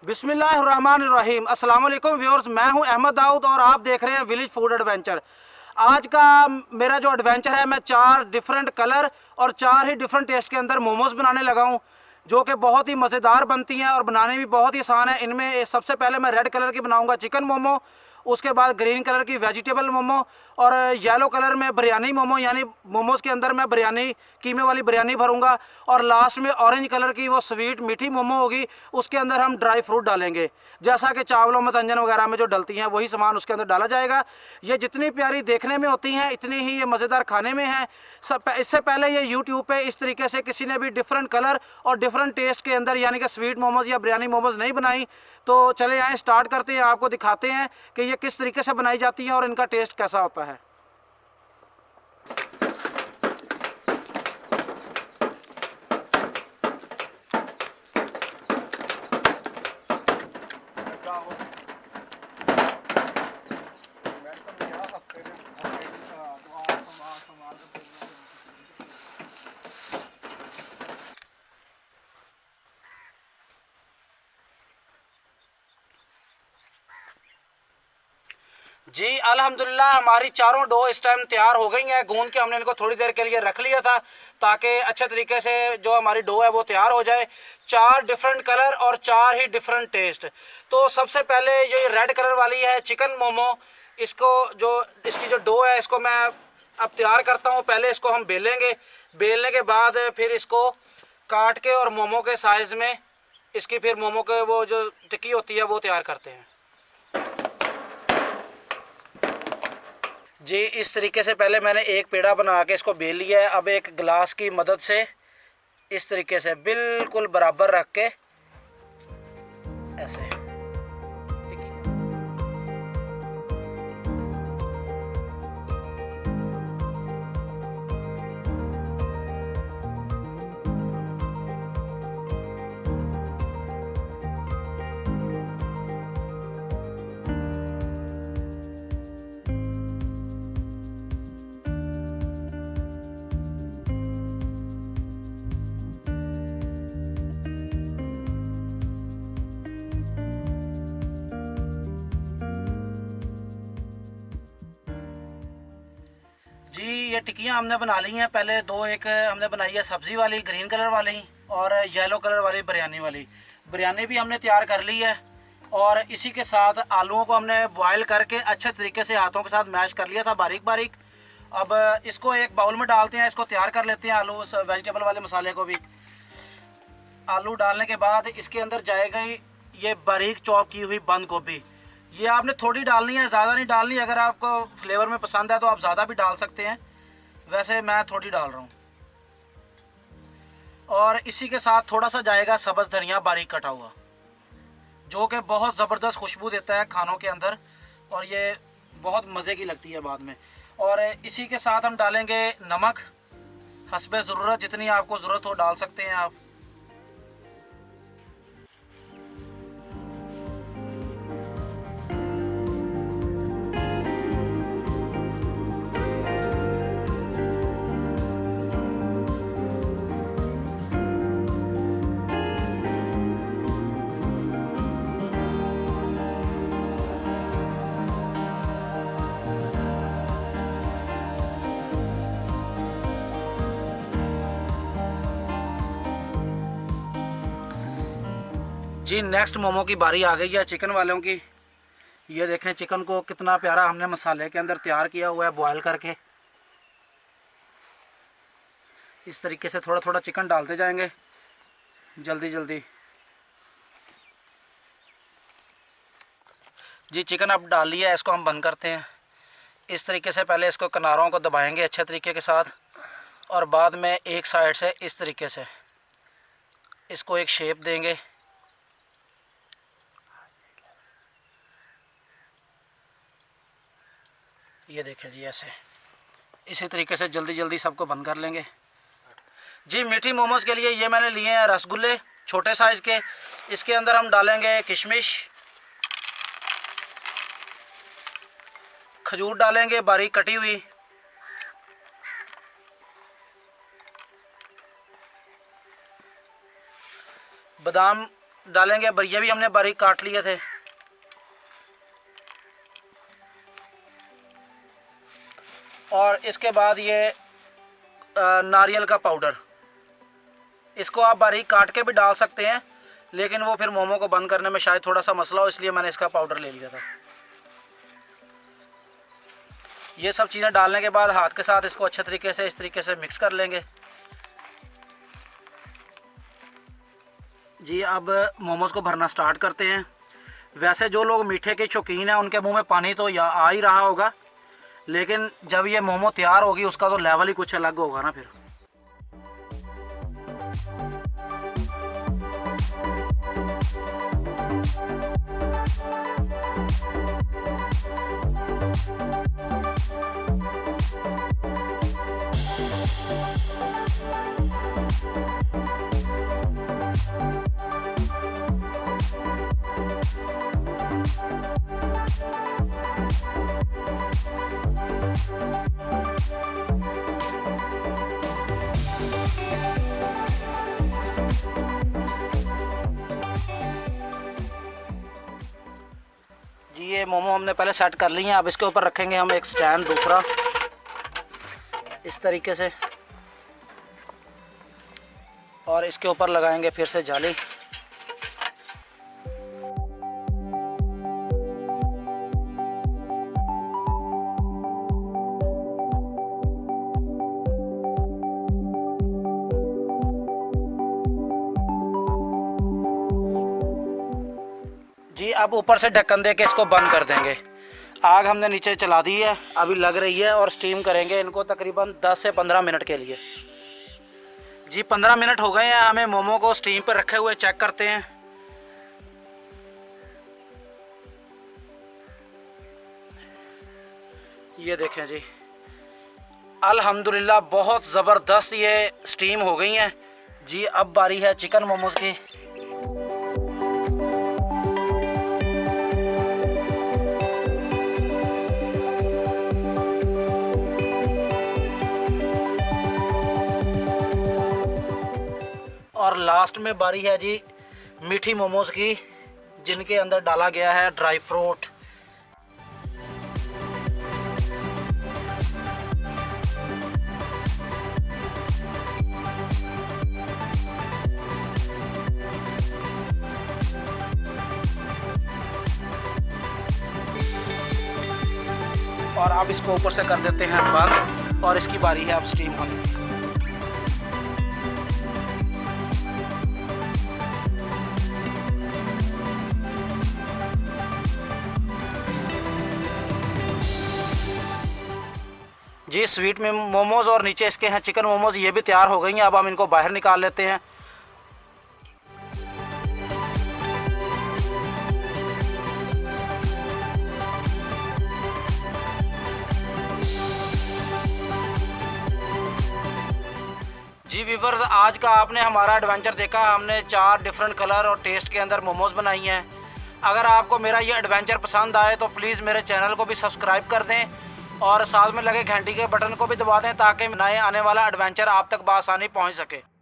बिस्मिल्लाहिर्रहमानिर्रहीम। अस्सलाम वालेकुम व्यूअर्स, मैं हूं अहमद दाऊद और आप देख रहे हैं विलेज फूड एडवेंचर। आज का मेरा जो एडवेंचर है, मैं 4 डिफरेंट कलर और 4 ही डिफरेंट टेस्ट के अंदर मोमोज बनाने लगा हूं, जो कि बहुत ही मज़ेदार बनती हैं और बनाने भी बहुत ही आसान है। इनमें सबसे पहले मैं रेड कलर की बनाऊंगा चिकन मोमो, उसके बाद ग्रीन कलर की वेजिटेबल मोमो और येलो कलर में बिरयानी मोमो, यानी मोमोज़ के अंदर मैं बिरयानी कीमे वाली बिरयानी भरूंगा। और लास्ट में ऑरेंज कलर की वो स्वीट मीठी मोमो होगी, उसके अंदर हम ड्राई फ्रूट डालेंगे, जैसा कि चावलों में तंजन वगैरह में जो डलती हैं वही सामान उसके अंदर डाला जाएगा। ये जितनी प्यारी देखने में होती हैं इतनी ही ये मज़ेदार खाने में है। इससे पहले ये यूट्यूब पे इस तरीके से किसी ने भी डिफरेंट कलर और डिफरेंट टेस्ट के अंदर यानी कि स्वीट मोमोज या बिरयानी मोमोज नहीं बनाई। तो चले आए स्टार्ट करते हैं, आपको दिखाते हैं कि ये किस तरीके से बनाई जाती हैं और इनका टेस्ट कैसा होता है। जी अल्हम्दुलिल्लाह, हमारी चारों डो इस टाइम तैयार हो गई हैं। गूंद के हमने इनको थोड़ी देर के लिए रख लिया था ताकि अच्छे तरीके से जो हमारी डो है वो तैयार हो जाए। 4 डिफरेंट कलर और 4 ही डिफरेंट टेस्ट। तो सबसे पहले जो ये रेड कलर वाली है चिकन मोमो, इसको जो इसकी जो डो है इसको मैं अब तैयार करता हूँ। पहले इसको हम बेलेंगे, बेलने के बाद फिर इसको काट के और मोमो के साइज़ में इसकी फिर मोमो के वो जो टिक्की होती है वो तैयार करते हैं। जी इस तरीके से पहले मैंने एक पेड़ा बना के इसको बेल लिया है। अब एक गिलास की मदद से इस तरीके से बिल्कुल बराबर रख के ऐसे जी ये टिक्कियाँ हमने बना ली हैं। पहले दो, एक हमने बनाई है सब्ज़ी वाली ग्रीन कलर वाली और येलो कलर वाली बिरयानी वाली। बिरयानी भी हमने तैयार कर ली है और इसी के साथ आलूओं को हमने बॉयल करके अच्छे तरीके से हाथों के साथ मैश कर लिया था बारीक बारीक। अब इसको एक बाउल में डालते हैं, इसको तैयार कर लेते हैं। आलू वेजिटेबल वाले मसाले को भी आलू डालने के बाद इसके अंदर जाएगा ये बारीक चॉप की हुई बंद गोभी। ये आपने थोड़ी डालनी है, ज़्यादा नहीं डालनी। अगर आपको फ्लेवर में पसंद है तो आप ज़्यादा भी डाल सकते हैं, वैसे मैं थोड़ी डाल रहा हूँ। और इसी के साथ थोड़ा सा जाएगा सब्ज़ धनिया बारीक कटा हुआ, जो कि बहुत ज़बरदस्त खुशबू देता है खानों के अंदर और ये बहुत मज़े की लगती है बाद में। और इसी के साथ हम डालेंगे नमक हस्बे ज़रूरत, जितनी आपको ज़रूरत हो डाल सकते हैं आप। जी नेक्स्ट मोमो की बारी आ गई है चिकन वालों की। ये देखें चिकन को कितना प्यारा हमने मसाले के अंदर तैयार किया हुआ है बॉयल करके। इस तरीके से थोड़ा थोड़ा चिकन डालते जाएंगे जल्दी जल्दी। जी चिकन अब डाल लिया है, इसको हम बंद करते हैं। इस तरीके से पहले इसको किनारों को दबाएंगे अच्छे तरीके के साथ और बाद में एक साइड से इस तरीके से इसको एक शेप देंगे। ये देखें जी, ऐसे इसी तरीके से जल्दी जल्दी सबको बंद कर लेंगे। जी मीठी मोमोज़ के लिए ये मैंने लिए हैं रसगुल्ले छोटे साइज़ के। इसके अंदर हम डालेंगे किशमिश, खजूर डालेंगे बारीक कटी हुई, बादाम डालेंगे, ये भी हमने बारीक काट लिए थे। और इसके बाद ये नारियल का पाउडर, इसको आप बारीक काट के भी डाल सकते हैं, लेकिन वो फिर मोमो को बंद करने में शायद थोड़ा सा मसला हो, इसलिए मैंने इसका पाउडर ले लिया था। ये सब चीज़ें डालने के बाद हाथ के साथ इसको अच्छे तरीके से इस तरीके से मिक्स कर लेंगे। जी अब मोमोज़ को भरना स्टार्ट करते हैं। वैसे जो लोग मीठे के शौकीन हैं उनके मुंह में पानी तो आ ही रहा होगा, लेकिन जब ये मोमो तैयार होगी उसका तो लेवल ही कुछ अलग होगा ना फिर। जी ये मोमो हमने पहले सेट कर लिए हैं। अब इसके ऊपर रखेंगे हम एक स्टैंड दूसरा इस तरीके से, और इसके ऊपर लगाएंगे फिर से जाली। जी अब ऊपर से ढक्कन दे के इसको बंद कर देंगे। आग हमने नीचे चला दी है, अभी लग रही है, और स्टीम करेंगे इनको तकरीबन 10 से 15 मिनट के लिए। जी 15 मिनट हो गए हैं हमें मोमो को स्टीम पर रखे हुए। चेक करते हैं। ये देखें जी, अल्हम्दुलिल्लाह बहुत ज़बरदस्त ये स्टीम हो गई हैं। जी अब बारी है चिकन मोमोज़ की। और लास्ट में बारी है जी मीठी मोमोज़ की, जिनके अंदर डाला गया है ड्राई फ्रूट। और अब इसको ऊपर से कर देते हैं बंद, और इसकी बारी है अब स्टीम होने की। जी स्वीट में मोमोज़ और नीचे इसके हैं चिकन मोमोज़, ये भी तैयार हो गई हैं। अब हम इनको बाहर निकाल लेते हैं। जी व्यूवर्स, आज का आपने हमारा एडवेंचर देखा। हमने 4 डिफरेंट कलर और टेस्ट के अंदर मोमोज़ बनाई हैं। अगर आपको मेरा ये एडवेंचर पसंद आए तो प्लीज़ मेरे चैनल को भी सब्सक्राइब कर दें, और साथ में लगे घंटी के बटन को भी दबा दें, ताकि नए आने वाला एडवेंचर आप तक बआसानी पहुंच सके।